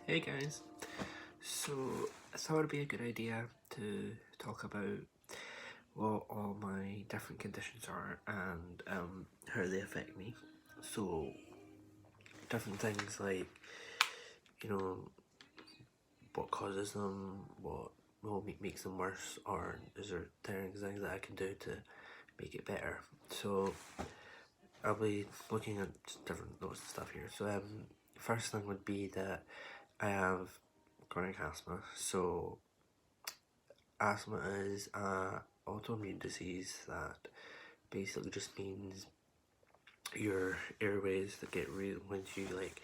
Hey guys, so I thought it'd be a good idea to talk about what all my different conditions are and how they affect me. So, different things like, you know, what causes them, what makes them worse, or is there things that I can do to make it better. So, I'll be looking at different notes and stuff here. So, first thing would be that I have chronic asthma. So, asthma is a autoimmune disease that basically just means your airways that get really, once you like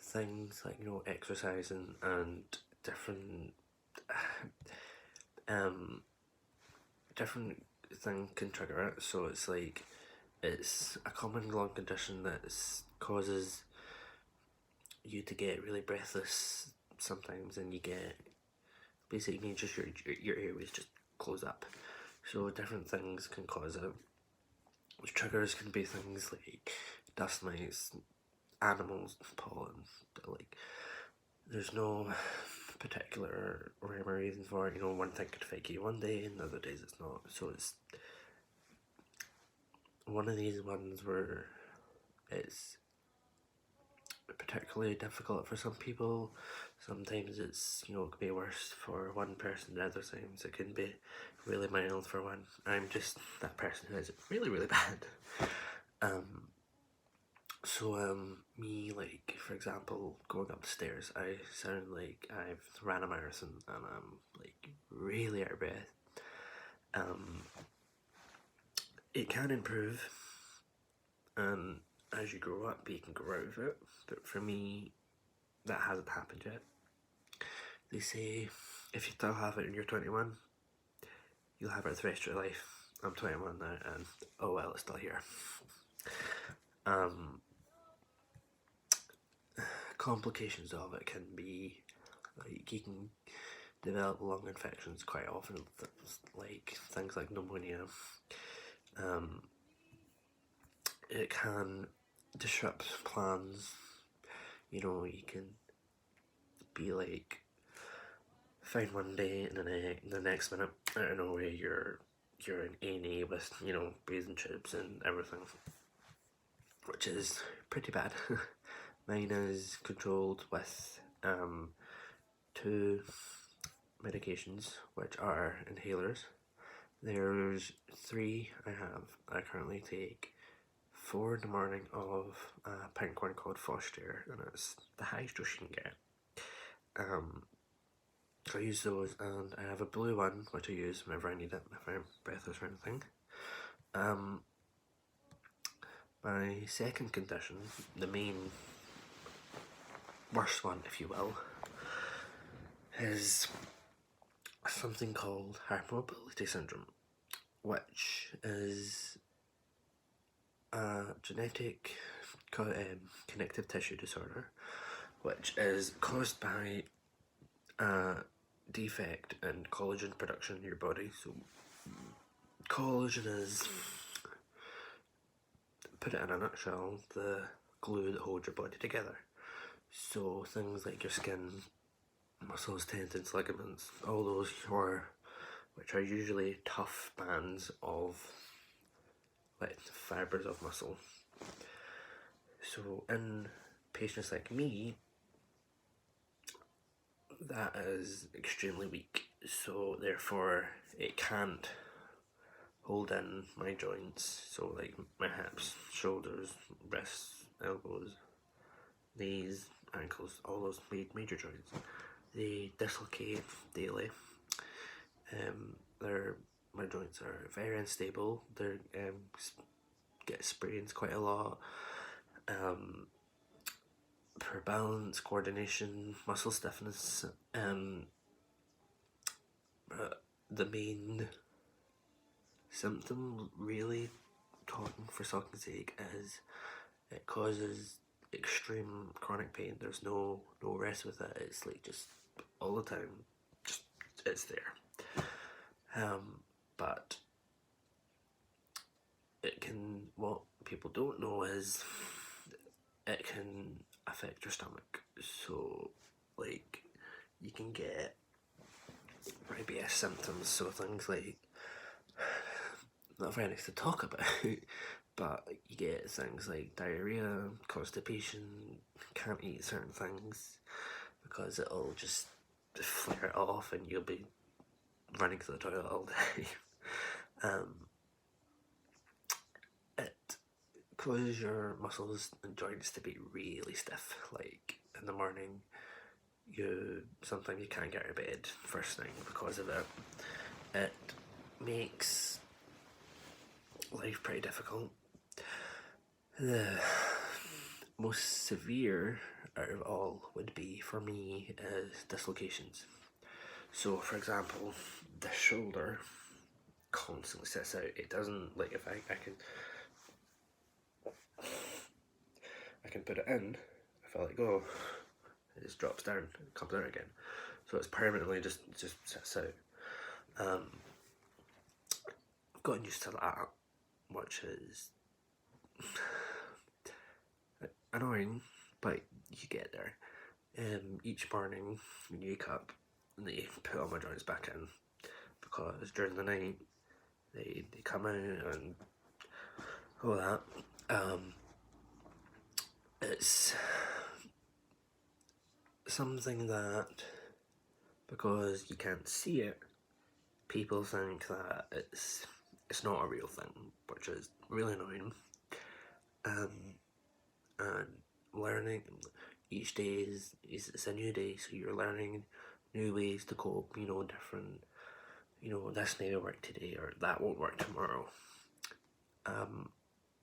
things like exercising and different um different thing can trigger it. So it's like it's a common lung condition that causes you to get really breathless sometimes, and you get basically just your airways just close up. So different things can cause it. Which triggers can be things like dust mites, animals, pollen. Like, there's no particular rhyme or reason for it. One thing could affect you one day, and other days it's not. So it's one of these ones where it's particularly difficult for some people. Sometimes it's, it can be worse for one person, and other times it can be really mild for one. I'm just that person who has it really, really bad. So, me, like, for example, going up the stairs, I sound like I've ran a marathon and I'm, like, really out of breath. It can improve, and as you grow up, you can grow out of it, but for me, that hasn't happened yet. They say if you still have it when you're 21, you'll have it the rest of your life. I'm 21 now, and oh well, it's still here. Complications of it can be like you can develop lung infections quite often, like things like pneumonia. It can disrupt plans. You can be like fine one day, and then the next minute, I don't know, where you're in A&E with breathing tubes and everything, which is pretty bad. Mine is controlled with two medications, which are inhalers. There's three I have. I currently take 4 in the morning of a pink one called Foster, and it's the highest dose you can get. So I use those, and I have a blue one which I use whenever I need it, if I'm breathless or anything. My second condition, the main worst one, if you will, is something called hypermobility syndrome, which is a genetic connective tissue disorder, which is caused by a defect in collagen production in your body. So collagen is, put it in a nutshell, the glue that holds your body together. So things like your skin, muscles, tendons, ligaments, all those which are usually tough bands of fibers of muscle. So in patients like me, that is extremely weak. So therefore it can't hold in my joints. So like my hips, shoulders, wrists, elbows, knees, ankles, all those major joints, they dislocate daily. My joints are very unstable. They get sprains quite a lot. For balance, coordination, muscle stiffness. The main symptom, really, talking for talking's sake, is it causes extreme chronic pain. There's no rest with it. It's like just all the time, just it's there. But it can, what people don't know is it can affect your stomach. So, like, you can get IBS symptoms, so things like, not very nice to talk about, but you get things like diarrhea, constipation, can't eat certain things because it'll just flare it off and you'll be running to the toilet all day. It causes your muscles and joints to be really stiff. Like in the morning, sometimes you can't get out of bed first thing because of it. It makes life pretty difficult. The most severe out of all would be for me is dislocations. So, for example, the shoulder constantly sits out. It doesn't, like, if I can put it in, if I let go, it just drops down and comes out again. So it's permanently just sits out. I've gotten used to that, which is annoying, but you get there. Each morning when you wake up, they put all my joints back in because during the night they come out and all that. It's something that, because you can't see it, people think that it's not a real thing, which is really annoying. And learning each day it's a new day, so you're learning new ways to cope. Different. This may work today, or that won't work tomorrow.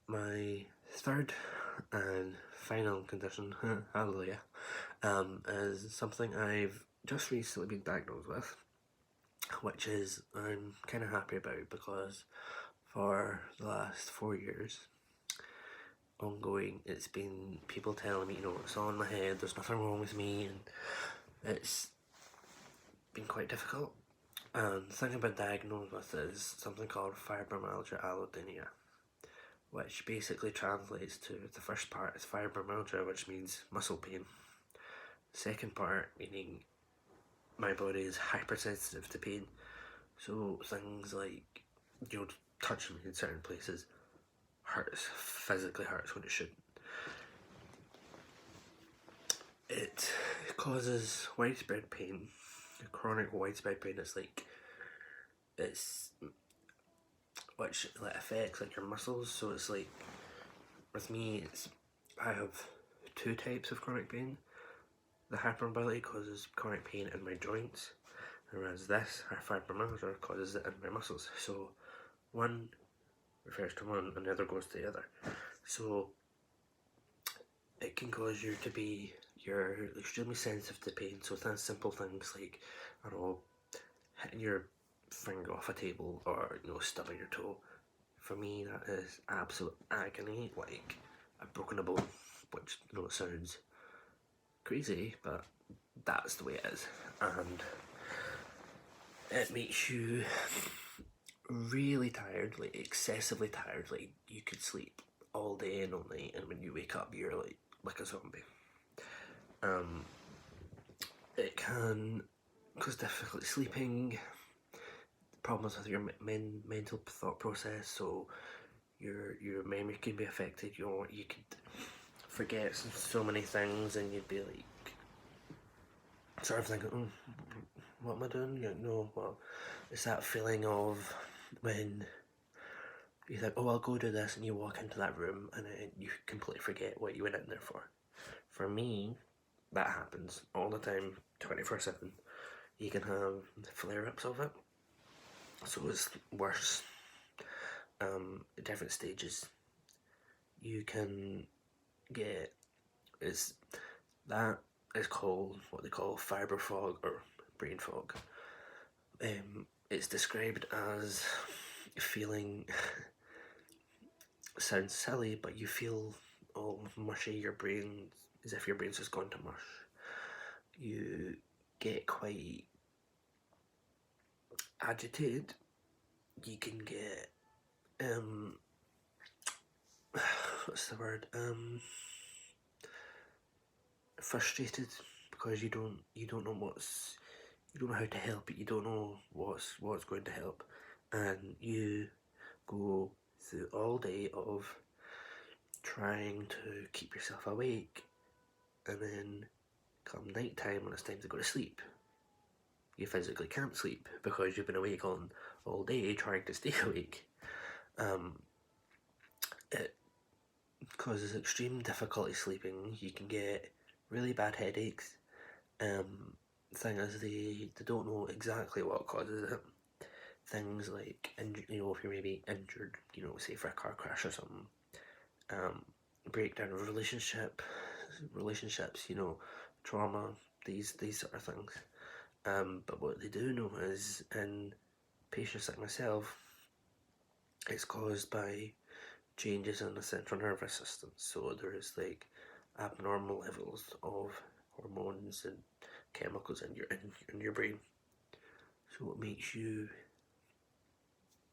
My third and final condition, hallelujah, is something I've just recently been diagnosed with, which is I'm kind of happy about because for the last 4 years ongoing, it's been people telling me, it's all in my head, there's nothing wrong with me, and it's been quite difficult. And the thing I've been diagnosed with is something called fibromyalgia allodynia, which basically translates to, the first part is fibromyalgia, which means muscle pain. The second part meaning my body is hypersensitive to pain. So things like, touching me in certain places physically hurts when it shouldn't. It causes widespread pain, chronic widespread pain. Which affects your muscles. So it's like, with me, I have 2 types of chronic pain. The hypermobility causes chronic pain in my joints, whereas this fibromyalgia causes it in my muscles. So one refers to one and the other goes to the other. So it can cause you to be, you're extremely sensitive to pain. So it's simple things like, hitting your finger off a table, or stubbing your toe. For me, that is absolute agony. Like, I've broken a bone, which it sounds crazy, but that's the way it is. And it makes you really tired, like excessively tired. Like, you could sleep all day and all night, and when you wake up, you're like a zombie. It can cause difficulty sleeping, problems with your mental thought process. So your memory can be affected. You could forget so many things, and you'd be like, sort of thinking, what am I doing? It's that feeling of when you think, I'll go do this, and you walk into that room and then you completely forget what you went in there for. For me, that happens all the time, 24/7. You can have flare-ups of it, so it's worse. At different stages, you can get, that is called what they call fibre fog or brain fog. It's described as feeling, sounds silly, but you feel all mushy, your brain, as if your brain's just gone to mush. You get quite agitated. You can get, what's the word? frustrated because you don't know you don't know how to help it, you don't know what's going to help, and you go through all day of trying to keep yourself awake, and then come night time when it's time to go to sleep, you physically can't sleep because you've been awake on all day trying to stay awake. It causes extreme difficulty sleeping. You can get really bad headaches. Thing is, they don't know exactly what causes it. Things like, if you're maybe injured, say for a car crash or something, breakdown of relationships, trauma, these sort of things. But what they do know is, in patients like myself, it's caused by changes in the central nervous system. So there is like abnormal levels of hormones and chemicals in your brain. So it makes you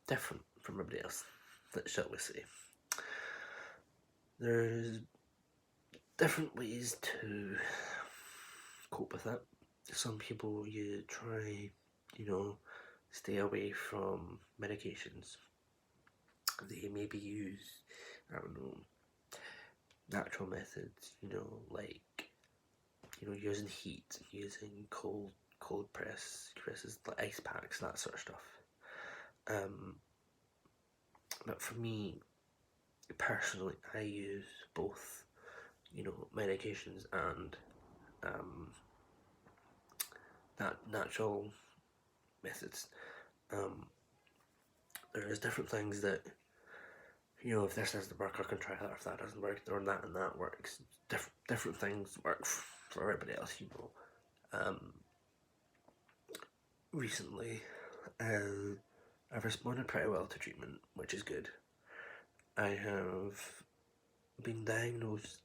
different from everybody else, shall we say. There's different ways to cope with it. Some people, you try, stay away from medications. They maybe use, I don't know, natural methods, like, using heat, using cold presses, like ice packs, that sort of stuff. But for me, personally, I use both, medications and natural methods. There's different things that, if this doesn't work, I can try that. If that doesn't work, or that and that works. Different things work for everybody else, Recently, I've responded pretty well to treatment, which is good. I have been diagnosed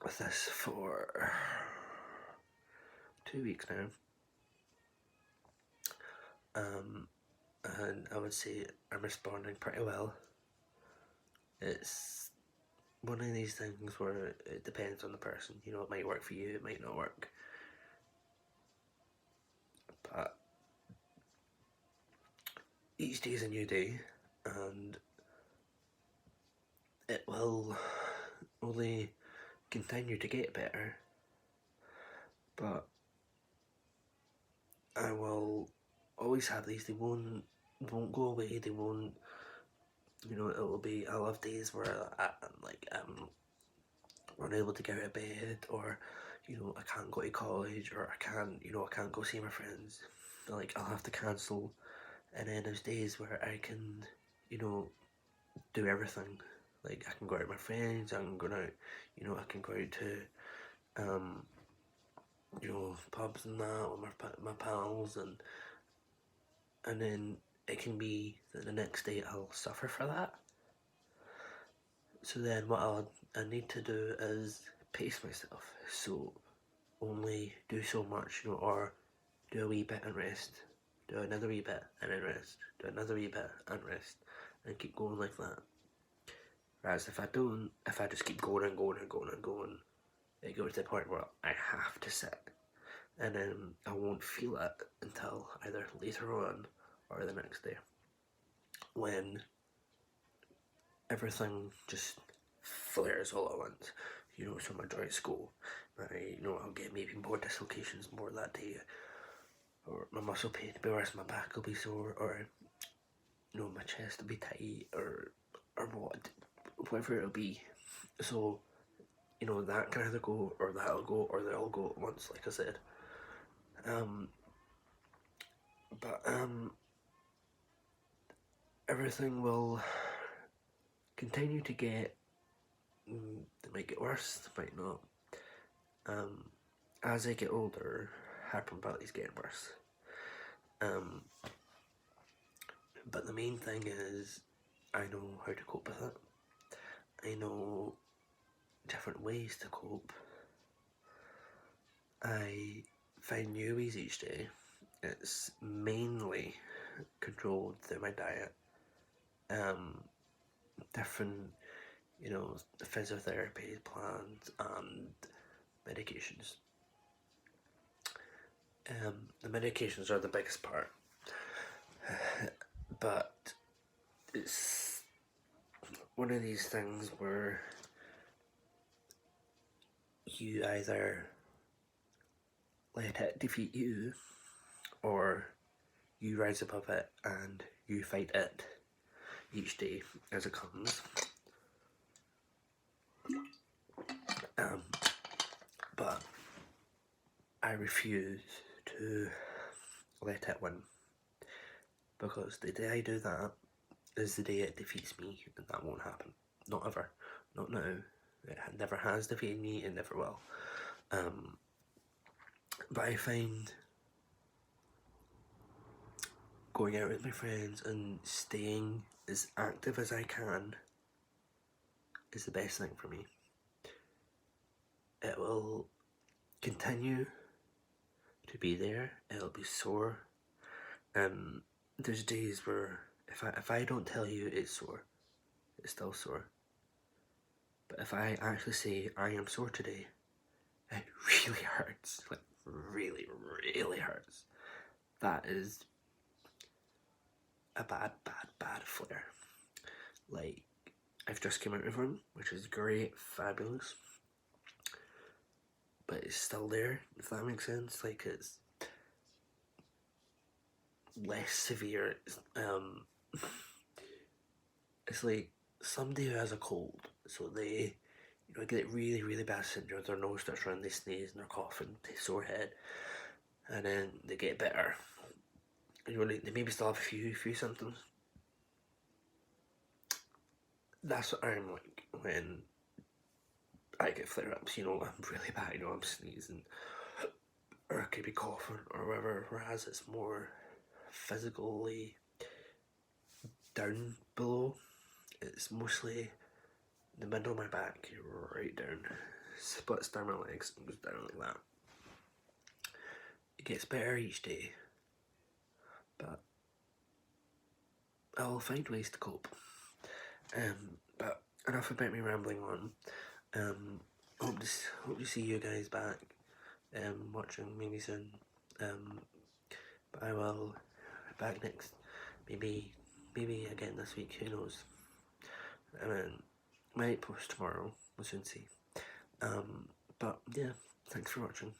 with this for 2 weeks now. And I would say I'm responding pretty well. It's one of these things where it depends on the person. It might work for you, it might not work. But each day is a new day, and it will only continue to get better. But I will always have these. They won't go away. They won't. It'll be. I'll have days where I'm unable to get out of bed, or I can't go to college, or I can't go see my friends. Like, I'll have to cancel, and then there's days where I can, do everything. Like, I can go out with my friends. I can go out. I can go out to pubs and that with my pals, and then it can be that the next day I'll suffer for that. So then what I need to do is pace myself. So only do so much, or do a wee bit and rest, do another wee bit and then rest, do another wee bit and rest, and keep going like that. Whereas if I just keep going and going and going and going, it goes to the point where I have to sit, and then I won't feel it until either later on or the next day, when everything just flares all at once. So my joints go, I'll get maybe more dislocations more that day, or my muscle pain will be worse, my back will be sore, or my chest will be tight, or whatever it'll be. So that can either go, or that'll go, or they'll go at once, like I said. But everything will continue to get. They might get worse, they might not. As I get older, hypermobility is getting worse. But the main thing is, I know how to cope with it. I know different ways to cope. I find new ways each day. It's mainly controlled through my diet. Different, physiotherapy plans and medications. The medications are the biggest part, but it's one of these things where you either let it defeat you, or you rise above it and you fight it each day as it comes. But I refuse to let it win, because the day I do that is the day it defeats me, and that won't happen. Not ever. Not now. It never has defeated me, it never will. But I find going out with my friends and staying as active as I can is the best thing for me. It will continue to be there. It'll be sore. There's days where if I don't tell you it's sore, it's still sore. But if I actually say I am sore today, it really hurts. Like really, really hurts. That is a bad flare. Like, I've just come out of one, which is great, fabulous, but it's still there, if that makes sense. Like, it's less severe. It's like somebody who has a cold, so they, get really, really bad symptoms. Their nose starts running, they sneeze, and they're coughing, they sore head, and then they get better. They maybe still have a few symptoms. That's what I'm like when I get flare-ups. I'm really bad. I'm sneezing, or I could be coughing, or whatever. Whereas it's more physically down below. It's mostly the middle of my back, right down, splits down my legs and goes down like that. It gets better each day, but I'll find ways to cope. But enough about me rambling on. Hope to see you guys back, watching maybe soon. But I will be back next, maybe again this week. Who knows? Might post tomorrow. We'll soon see. But yeah, thanks for watching.